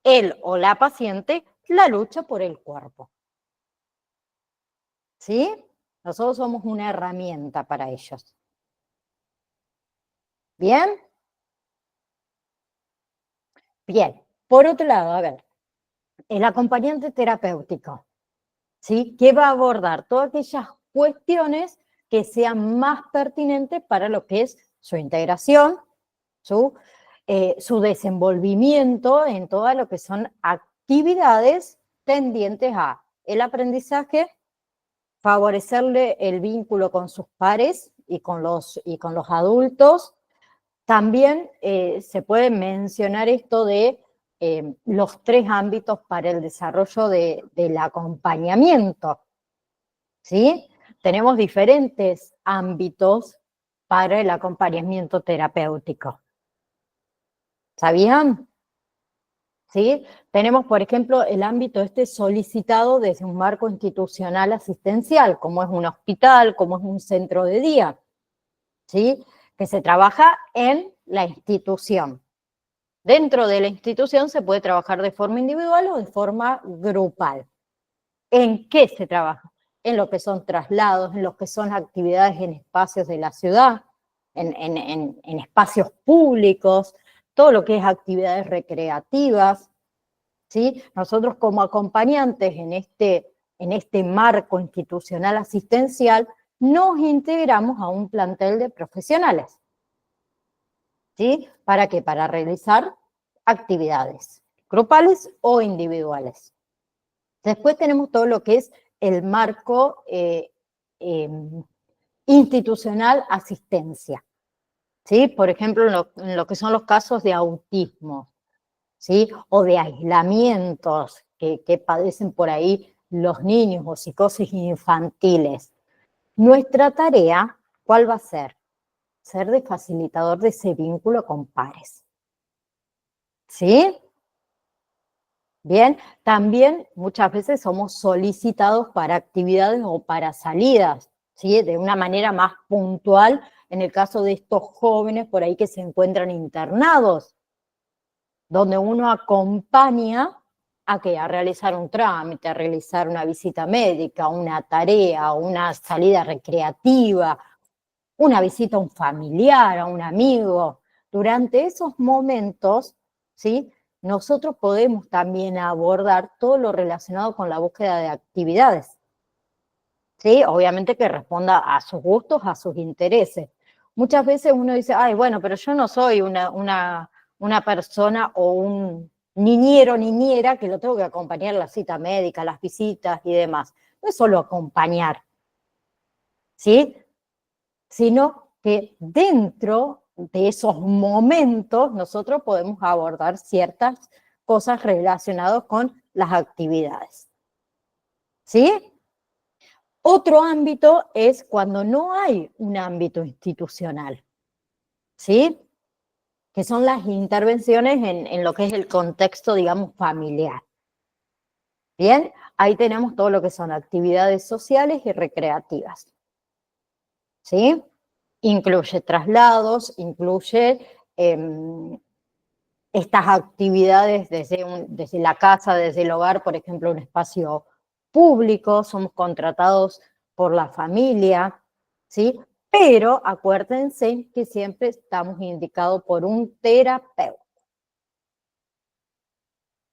[SPEAKER 1] él o la paciente la lucha por el cuerpo. ¿Sí? Nosotros somos una herramienta para ellos. ¿Bien? Bien. Por otro lado, a ver, el acompañante terapéutico, ¿sí? Que va a abordar todas aquellas cuestiones que sean más pertinentes para lo que es su integración, su desenvolvimiento en todo lo que son actividades tendientes a el aprendizaje, favorecerle el vínculo con sus pares y con los adultos. También se puede mencionar esto de los 3 ámbitos para el desarrollo del acompañamiento, ¿sí? Tenemos diferentes ámbitos para el acompañamiento terapéutico. ¿Sabían? ¿Sí? Tenemos, por ejemplo, el ámbito solicitado desde un marco institucional asistencial, como es un hospital, como es un centro de día, ¿sí? Que se trabaja en la institución. Dentro de la institución se puede trabajar de forma individual o de forma grupal. ¿En qué se trabaja? En lo que son traslados, en lo que son actividades en espacios de la ciudad, en espacios públicos, todo lo que es actividades recreativas, ¿sí? Nosotros como acompañantes en este marco institucional asistencial nos integramos a un plantel de profesionales. ¿Sí? ¿Para qué? Para realizar actividades grupales o individuales. Después tenemos todo lo que es el marco institucional asistencia, ¿sí? Por ejemplo, en lo que son los casos de autismo, ¿sí? O de aislamientos que padecen por ahí los niños o psicosis infantiles. Nuestra tarea, ¿cuál va a ser? ser de facilitador de ese vínculo con pares. ¿Sí? Bien, también muchas veces somos solicitados para actividades o para salidas, ¿sí? De una manera más puntual, en el caso de estos jóvenes por ahí que se encuentran internados, donde uno acompaña a que a realizar un trámite, a realizar una visita médica, una tarea, una salida recreativa, una visita a un familiar, a un amigo. Durante esos momentos, ¿sí? Nosotros podemos también abordar todo lo relacionado con la búsqueda de actividades, ¿sí? Obviamente que responda a sus gustos, a sus intereses. Muchas veces uno dice, ay, bueno, pero yo no soy una persona o un niñero o niñera que lo tengo que acompañar a la cita médica, las visitas y demás. No es solo acompañar, ¿sí? Sino que dentro de esos momentos nosotros podemos abordar ciertas cosas relacionadas con las actividades. ¿Sí? Otro ámbito es cuando no hay un ámbito institucional, ¿sí? Que son las intervenciones en lo que es el contexto, digamos, familiar. Bien, ahí tenemos todo lo que son actividades sociales y recreativas, ¿sí? Incluye traslados, incluye estas actividades desde la casa, desde el hogar, por ejemplo, un espacio público, somos contratados por la familia, ¿sí? Pero acuérdense que siempre estamos indicados por un terapeuta,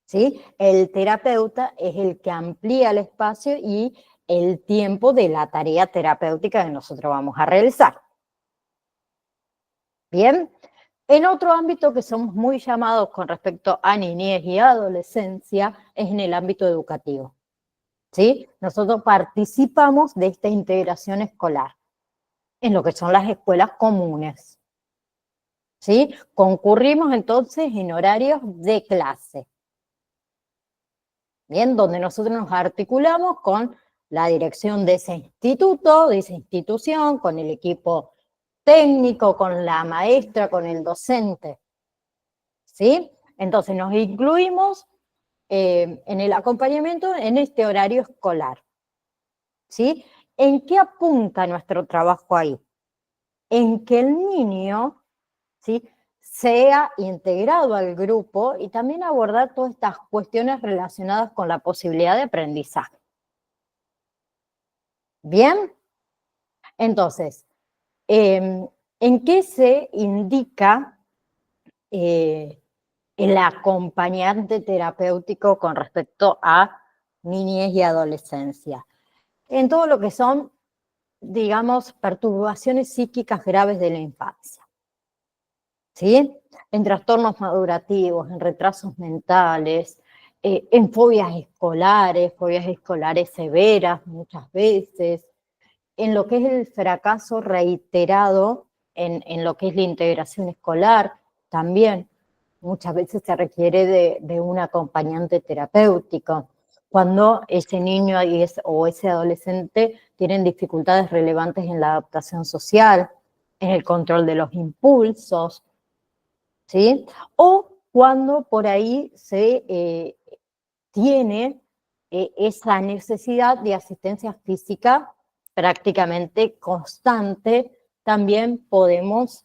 [SPEAKER 1] ¿sí? El terapeuta es el que amplía el espacio y el tiempo de la tarea terapéutica que nosotros vamos a realizar. ¿Bien? En otro ámbito que somos muy llamados con respecto a niñez y adolescencia es en el ámbito educativo, ¿sí? Nosotros participamos de esta integración escolar en lo que son las escuelas comunes, ¿sí? Concurrimos entonces en horarios de clase, ¿bien? Donde nosotros nos articulamos con la dirección de ese instituto, de esa institución, con el equipo técnico, con la maestra, con el docente, ¿sí? Entonces nos incluimos en el acompañamiento en este horario escolar, ¿sí? ¿En qué apunta nuestro trabajo ahí? En que el niño, ¿sí?, sea integrado al grupo y también abordar todas estas cuestiones relacionadas con la posibilidad de aprendizaje. ¿Bien? Entonces, ¿en qué se indica el acompañante terapéutico con respecto a niñez y adolescencia? En todo lo que son, digamos, perturbaciones psíquicas graves de la infancia, ¿sí? En trastornos madurativos, en retrasos mentales, en fobias escolares severas muchas veces, en lo que es el fracaso reiterado, en lo que es la integración escolar, también muchas veces se requiere de un acompañante terapéutico. Cuando ese niño o ese adolescente tienen dificultades relevantes en la adaptación social, en el control de los impulsos, ¿sí? O cuando por ahí se tiene esa necesidad de asistencia física prácticamente constante, también podemos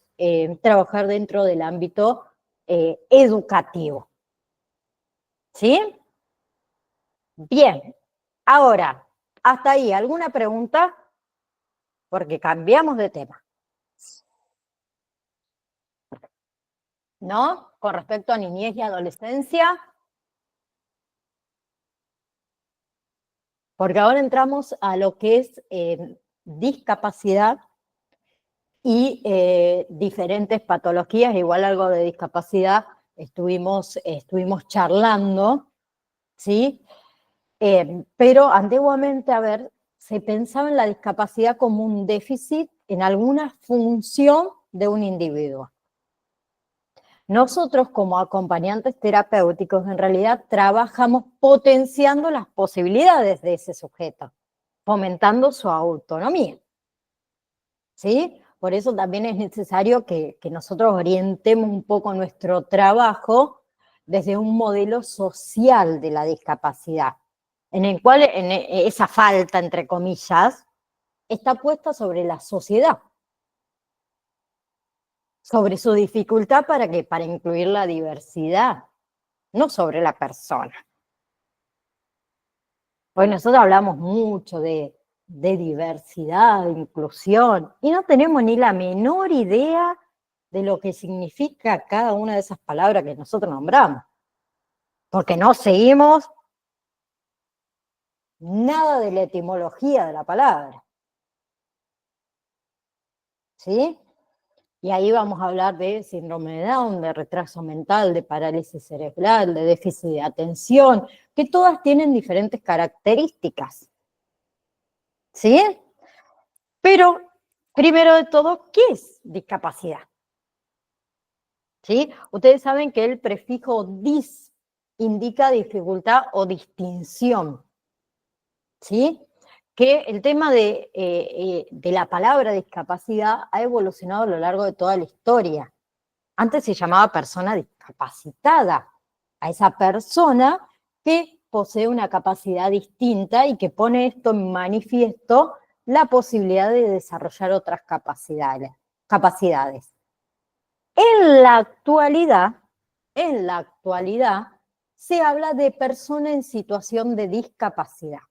[SPEAKER 1] trabajar dentro del ámbito educativo. ¿Sí? Bien. Ahora, hasta ahí, ¿alguna pregunta? Porque cambiamos de tema. ¿No? Con respecto a niñez y adolescencia. Porque ahora entramos a lo que es discapacidad y diferentes patologías, igual algo de discapacidad estuvimos charlando, ¿sí? Pero antiguamente, a ver, se pensaba en la discapacidad como un déficit en alguna función de un individuo. Nosotros como acompañantes terapéuticos en realidad trabajamos potenciando las posibilidades de ese sujeto, fomentando su autonomía, ¿sí? Por eso también es necesario que nosotros orientemos un poco nuestro trabajo desde un modelo social de la discapacidad, en el cual esa falta, entre comillas, está puesta sobre la sociedad, sobre su dificultad para incluir la diversidad, no sobre la persona. Hoy nosotros hablamos mucho de diversidad, de inclusión, y no tenemos ni la menor idea de lo que significa cada una de esas palabras que nosotros nombramos, porque no seguimos nada de la etimología de la palabra, ¿sí? Y ahí vamos a hablar de síndrome de Down, de retraso mental, de parálisis cerebral, de déficit de atención, que todas tienen diferentes características, ¿sí? Pero, primero de todo, ¿qué es discapacidad? ¿Sí? Ustedes saben que el prefijo dis indica dificultad o distinción, ¿sí? Que el tema de la palabra discapacidad ha evolucionado a lo largo de toda la historia. Antes se llamaba persona discapacitada a esa persona que posee una capacidad distinta y que pone esto en manifiesto la posibilidad de desarrollar otras capacidades. En la actualidad, se habla de persona en situación de discapacidad.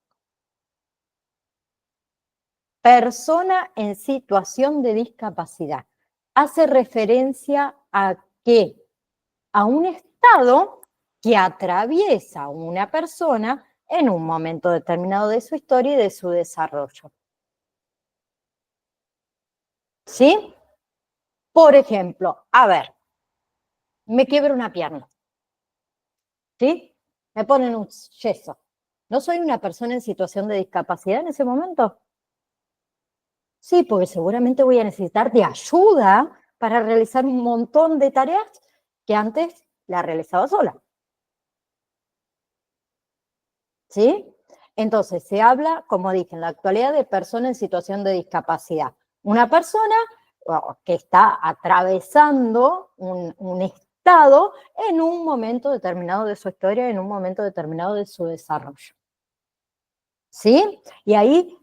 [SPEAKER 1] Persona en situación de discapacidad. Hace referencia a qué? A un estado que atraviesa una persona en un momento determinado de su historia y de su desarrollo. ¿Sí? Por ejemplo, a ver, me quiebro una pierna, ¿sí? Me ponen un yeso. ¿No soy una persona en situación de discapacidad en ese momento? Sí, porque seguramente voy a necesitar de ayuda para realizar un montón de tareas que antes la realizaba sola. ¿Sí? Entonces, se habla, como dije, en la actualidad de persona en situación de discapacidad. Una persona que está atravesando un estado en un momento determinado de su historia, en un momento determinado de su desarrollo. ¿Sí? Y ahí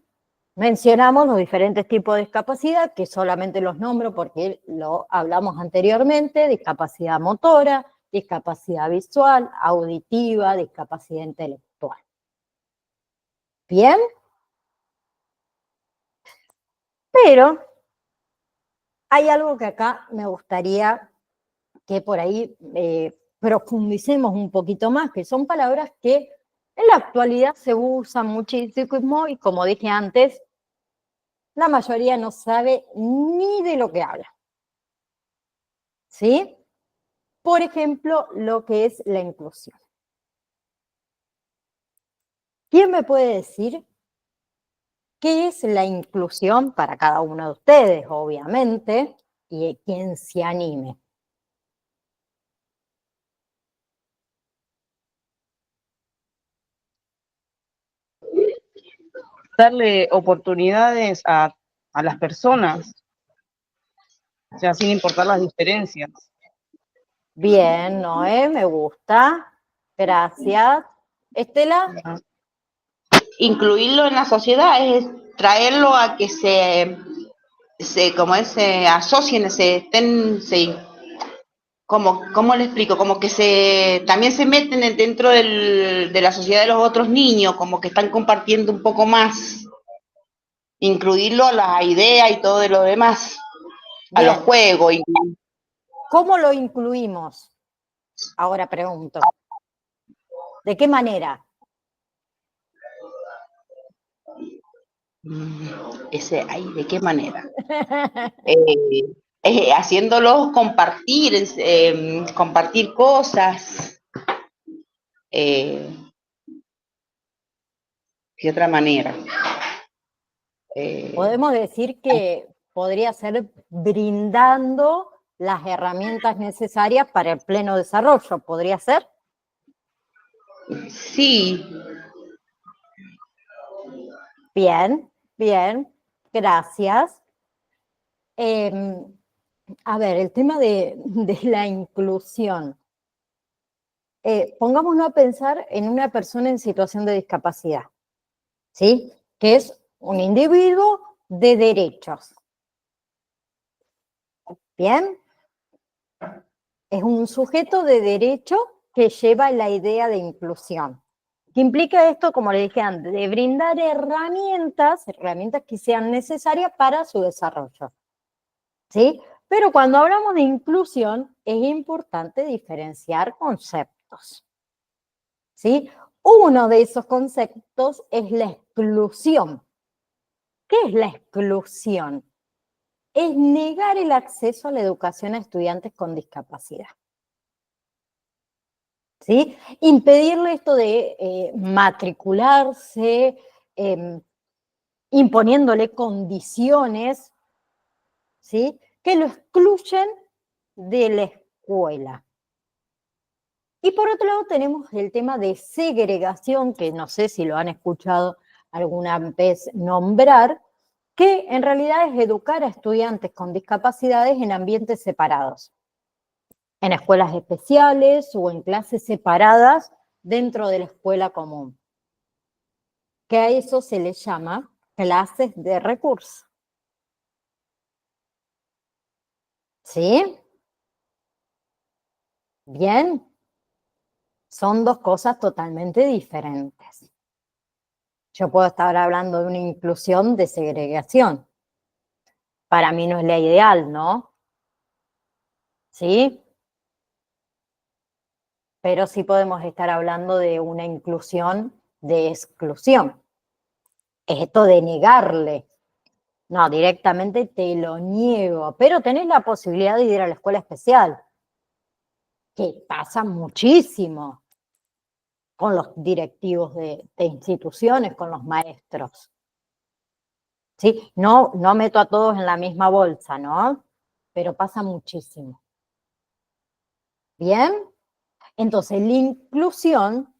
[SPEAKER 1] mencionamos los diferentes tipos de discapacidad, que solamente los nombro porque lo hablamos anteriormente: discapacidad motora, discapacidad visual, auditiva, discapacidad intelectual. ¿Bien? Pero hay algo que acá me gustaría que por ahí profundicemos un poquito más, que son palabras que en la actualidad se usan muchísimo y, como dije antes, la mayoría no sabe ni de lo que habla. ¿Sí? Por ejemplo, lo que es la inclusión. ¿Quién me puede decir qué es la inclusión para cada uno de ustedes, obviamente, y quien se anime?
[SPEAKER 3] Darle oportunidades a las personas, o sea, sin importar las diferencias.
[SPEAKER 1] Bien, Noé, me gusta. Gracias. Estela.
[SPEAKER 2] Incluirlo en la sociedad es traerlo a que se asocien, ¿cómo le explico? Como que también se meten dentro de la sociedad de los otros niños, como que están compartiendo un poco más, incluirlo a las ideas y todo de lo demás, a los
[SPEAKER 1] Bien.
[SPEAKER 2] juegos.
[SPEAKER 1] ¿Cómo lo incluimos? Ahora pregunto. ¿De qué manera?
[SPEAKER 2] ¿De qué manera? Haciéndolos compartir cosas. ¿De otra manera?
[SPEAKER 1] Podemos decir que podría ser brindando las herramientas necesarias para el pleno desarrollo. ¿Podría ser?
[SPEAKER 2] Sí.
[SPEAKER 1] Bien, bien. Gracias. A ver, el tema de la inclusión. Pongámonos a pensar en una persona en situación de discapacidad, ¿sí? Que es un individuo de derechos. ¿Bien? Es un sujeto de derecho que lleva la idea de inclusión. ¿Qué implica esto? Como le dije antes, de brindar herramientas que sean necesarias para su desarrollo. ¿Sí? Pero cuando hablamos de inclusión, es importante diferenciar conceptos. ¿Sí? Uno de esos conceptos es la exclusión. ¿Qué es la exclusión? Es negar el acceso a la educación a estudiantes con discapacidad. ¿Sí? Impedirle esto de matricularse, imponiéndole condiciones, ¿sí? Que lo excluyen de la escuela. Y por otro lado tenemos el tema de segregación, que no sé si lo han escuchado alguna vez nombrar, que en realidad es educar a estudiantes con discapacidades en ambientes separados, en escuelas especiales o en clases separadas dentro de la escuela común, que a eso se le llama clases de recurso. ¿Sí? Bien, son dos cosas totalmente diferentes. Yo puedo estar hablando de una inclusión de segregación. Para mí no es la ideal, ¿no? ¿Sí? Pero sí podemos estar hablando de una inclusión de exclusión. Es esto de negarle. No, directamente te lo niego, pero tenés la posibilidad de ir a la escuela especial, que pasa muchísimo con los directivos de instituciones, con los maestros. ¿Sí? No meto a todos en la misma bolsa, ¿no? Pero pasa muchísimo. ¿Bien? Entonces, la inclusión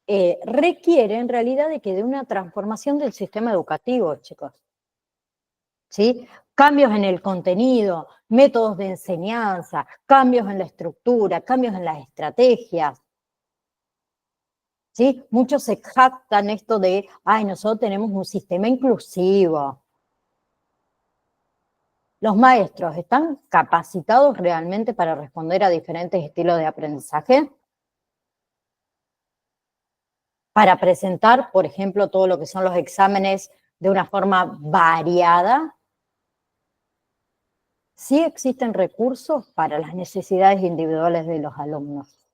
[SPEAKER 1] requiere en realidad de una transformación del sistema educativo, chicos. ¿Sí? Cambios en el contenido, métodos de enseñanza, cambios en la estructura, cambios en las estrategias. ¿Sí? Muchos se jactan esto de, ay, nosotros tenemos un sistema inclusivo. ¿Los maestros están capacitados realmente para responder a diferentes estilos de aprendizaje? Para presentar, por ejemplo, todo lo que son los exámenes de una forma variada. Sí existen recursos para las necesidades individuales de los alumnos,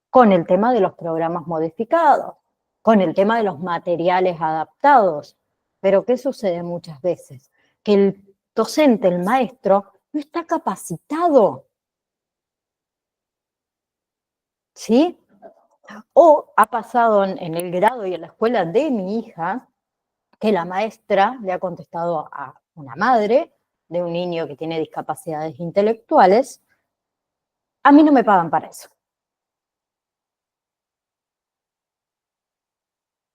[SPEAKER 1] con el tema de los programas modificados, con el tema de los materiales adaptados. Pero ¿qué sucede muchas veces? Que el docente, el maestro, no está capacitado. ¿Sí? O ha pasado en el grado y en la escuela de mi hija, que la maestra le ha contestado a una madre de un niño que tiene discapacidades intelectuales, a mí no me pagan para eso.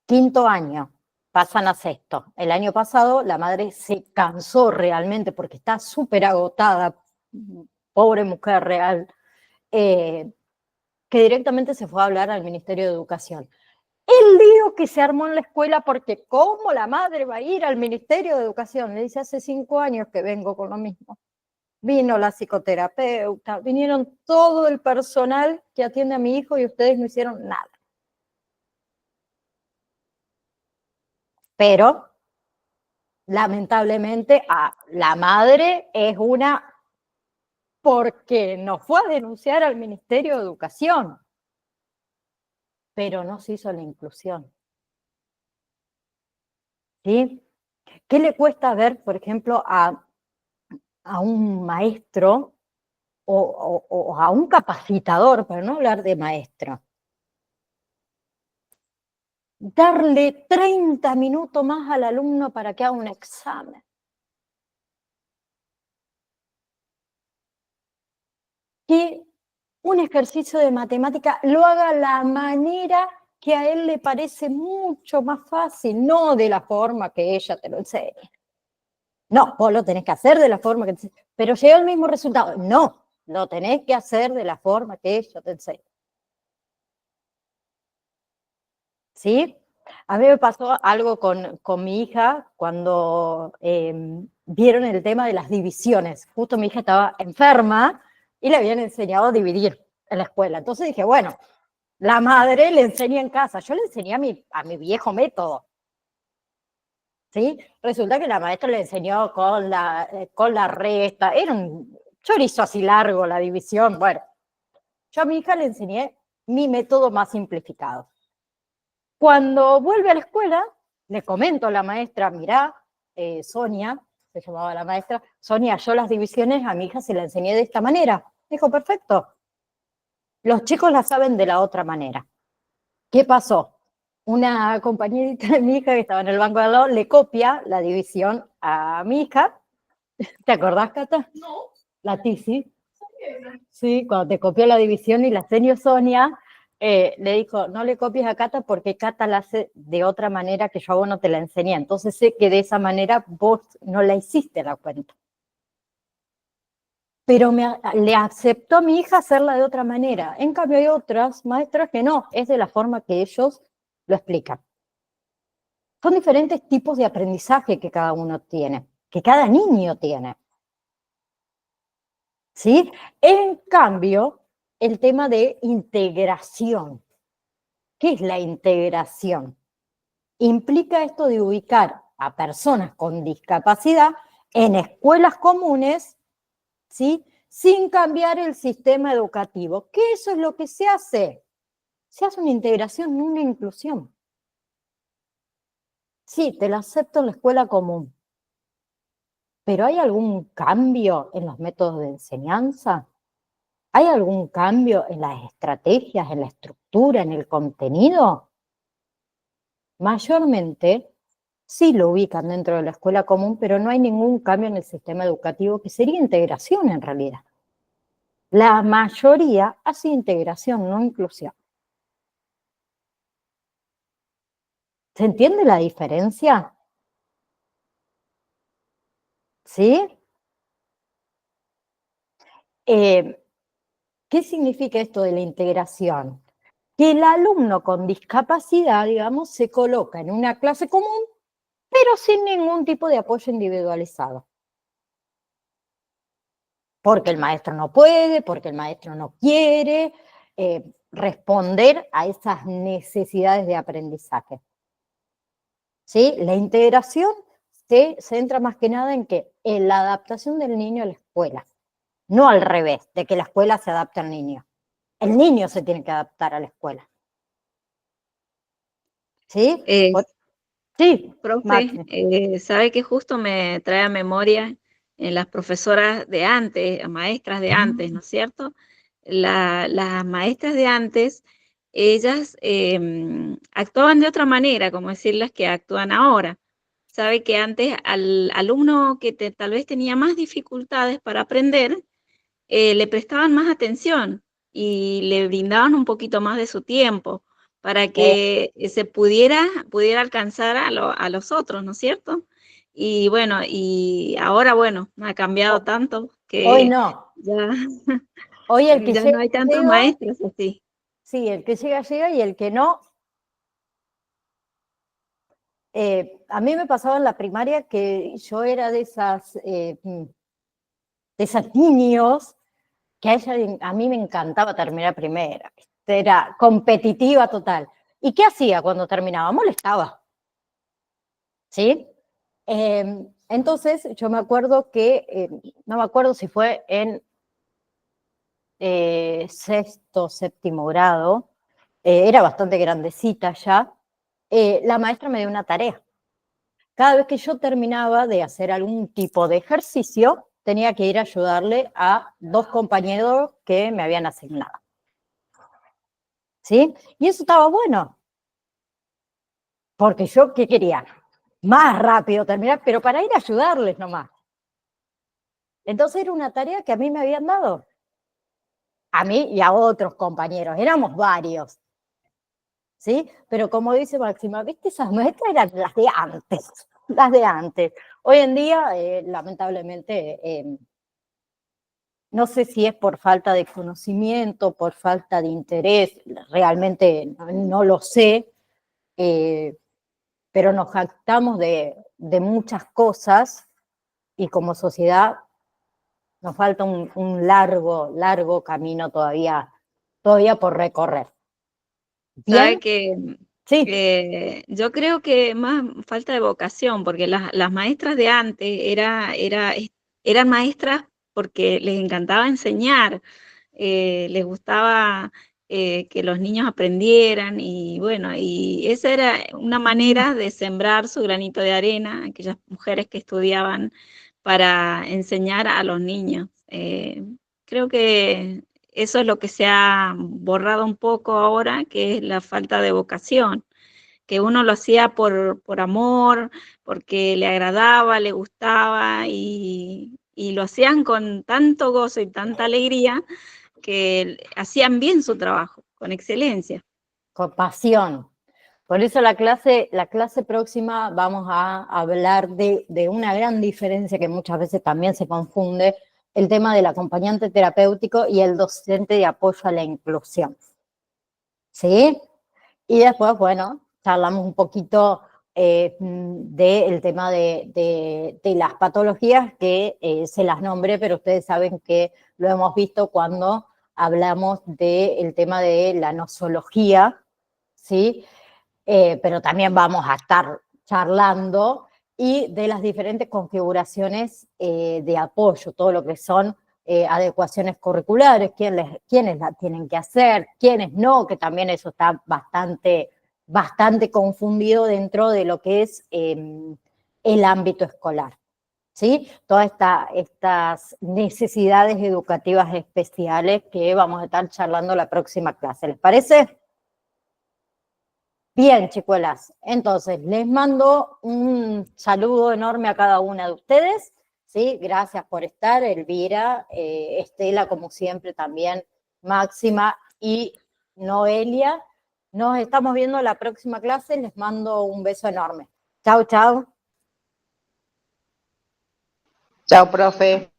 [SPEAKER 1] Quinto año, pasan a sexto. El año pasado la madre se cansó realmente porque está súper agotada, pobre mujer real, que directamente se fue a hablar al Ministerio de Educación. El lío que se armó en la escuela, porque ¿cómo la madre va a ir al Ministerio de Educación? Le dice, hace 5 años que vengo con lo mismo. Vino la psicoterapeuta, vinieron todo el personal que atiende a mi hijo y ustedes no hicieron nada. Pero, lamentablemente, la madre es una porque no fue a denunciar al Ministerio de Educación, pero no se hizo la inclusión. ¿Sí? ¿Qué le cuesta ver, por ejemplo, a un maestro o a un capacitador, para no hablar de maestro, darle 30 minutos más al alumno para que haga un examen? Que un ejercicio de matemática lo haga a la manera que a él le parece mucho más fácil, no de la forma que ella te lo enseña. No, vos lo tenés que hacer de la forma que te... Pero llega al mismo resultado. No, lo tenés que hacer de la forma que yo te enseño. ¿Sí? A mí me pasó algo con mi hija cuando vieron el tema de las divisiones. Justo mi hija estaba enferma y le habían enseñado a dividir en la escuela. Entonces dije, bueno, la madre le enseña en casa. Yo le enseñé a mi viejo método. ¿Sí? Resulta que la maestra le enseñó con la resta. Era un chorizo así largo la división. Bueno, yo a mi hija le enseñé mi método más simplificado. Cuando vuelve a la escuela, le comento a la maestra, mirá, Sonia, se llamaba la maestra, Sonia, yo las divisiones a mi hija se las enseñé de esta manera. Dijo, perfecto. Los chicos las saben de la otra manera. ¿Qué pasó? Una compañerita de mi hija que estaba en el banco de al lado le copia la división a mi hija. ¿Te acordás, Cata?
[SPEAKER 4] No.
[SPEAKER 1] La Tizi. Sí, cuando te copió la división y la enseñó Sonia, le dijo, no le copies a Cata porque Cata la hace de otra manera que yo a vos no te la enseñé. Entonces sé que de esa manera vos no la hiciste la cuenta. Pero le aceptó a mi hija hacerla de otra manera. En cambio hay otras maestras que no, es de la forma que ellos lo explican. Son diferentes tipos de aprendizaje que cada uno tiene, que cada niño tiene. ¿Sí? En cambio, el tema de integración. ¿Qué es la integración? Implica esto de ubicar a personas con discapacidad en escuelas comunes, ¿sí? Sin cambiar el sistema educativo. ¿Qué eso es lo que se hace? Se hace una integración, no una inclusión. Sí, te lo acepto en la escuela común. ¿Pero hay algún cambio en los métodos de enseñanza? ¿Hay algún cambio en las estrategias, en la estructura, en el contenido? Mayormente sí lo ubican dentro de la escuela común, pero no hay ningún cambio en el sistema educativo, que sería integración en realidad. La mayoría hace integración, no inclusión. ¿Se entiende la diferencia? ¿Sí? ¿Qué significa esto de la integración? Que el alumno con discapacidad, digamos, se coloca en una clase común, pero sin ningún tipo de apoyo individualizado. Porque el maestro no puede, porque el maestro no quiere responder a esas necesidades de aprendizaje. ¿Sí? La integración se centra más que nada en que en la adaptación del niño a la escuela, no al revés, de que la escuela se adapte al niño. El niño se tiene que adaptar a la escuela. ¿Sí? Sí,
[SPEAKER 4] Profe,
[SPEAKER 1] Maxi.
[SPEAKER 4] sabe que justo me trae a memoria las profesoras de antes, maestras de antes, ¿no es cierto? Las maestras de antes, ellas actuaban de otra manera, como decir las que actúan ahora. Sabe que antes al alumno que tal vez tenía más dificultades para aprender, le prestaban más atención y le brindaban un poquito más de su tiempo para que se pudiera alcanzar a los otros, ¿no es cierto? Y bueno, y ahora, bueno, ha cambiado tanto
[SPEAKER 1] Hoy
[SPEAKER 4] que
[SPEAKER 1] no.
[SPEAKER 4] ya,
[SPEAKER 1] Hoy el que
[SPEAKER 4] ya no hay
[SPEAKER 1] llega,
[SPEAKER 4] tantos
[SPEAKER 1] llega.
[SPEAKER 4] maestros así.
[SPEAKER 1] Sí, el que llega, llega y el que no. A mí me pasaba en la primaria que yo era de esas niños que a mí me encantaba terminar primera. Era competitiva total. ¿Y qué hacía cuando terminaba? Molestaba. ¿Sí? Entonces, yo me acuerdo que, no me acuerdo si fue en sexto, séptimo grado, era bastante grandecita ya, la maestra me dio una tarea. Cada vez que yo terminaba de hacer algún tipo de ejercicio, tenía que ir a ayudarle a 2 compañeros que me habían asignado. ¿Sí? Y eso estaba bueno. Porque yo, ¿qué quería? Más rápido terminar, pero para ir a ayudarles nomás. Entonces era una tarea que a mí me habían dado. A mí y a otros compañeros. Éramos varios. ¿Sí? Pero como dice Máxima, ¿viste? Esas maestras eran las de antes. las de antes. Hoy en día, lamentablemente, no sé si es por falta de conocimiento, por falta de interés, realmente no lo sé, pero nos jactamos de muchas cosas y como sociedad nos falta un largo camino todavía por recorrer.
[SPEAKER 4] Sabe
[SPEAKER 1] ¿Bien?
[SPEAKER 4] que
[SPEAKER 1] Sí.
[SPEAKER 4] yo creo que más falta de vocación, porque las maestras de antes eran maestras porque les encantaba enseñar, les gustaba que los niños aprendieran y bueno, y esa era una manera de sembrar su granito de arena, aquellas mujeres que estudiaban para enseñar a los niños. Creo que eso es lo que se ha borrado un poco ahora, que es la falta de vocación, que uno lo hacía por amor, porque le agradaba, le gustaba y lo hacían con tanto gozo y tanta alegría que hacían bien su trabajo, con excelencia.
[SPEAKER 1] Con pasión. Por eso la clase próxima vamos a hablar de una gran diferencia que muchas veces también se confunde, el tema del acompañante terapéutico y el docente de apoyo a la inclusión. ¿Sí? Y después, bueno, charlamos un poquito del tema de las patologías que se las nombré, pero ustedes saben que lo hemos visto cuando hablamos del tema de la nosología, ¿sí? Pero también vamos a estar charlando y de las diferentes configuraciones de apoyo, todo lo que son adecuaciones curriculares, quiénes la tienen que hacer, quiénes no, que también eso está bastante confundido dentro de lo que es el ámbito escolar. ¿Sí? Todas estas necesidades educativas especiales que vamos a estar charlando la próxima clase. ¿Les parece? Bien, chicuelas, entonces les mando un saludo enorme a cada una de ustedes, ¿sí? Gracias por estar, Elvira, Estela, como siempre también, Máxima y Noelia. Nos estamos viendo la próxima clase, les mando un beso enorme. Chau, chau.
[SPEAKER 2] Chao, profe.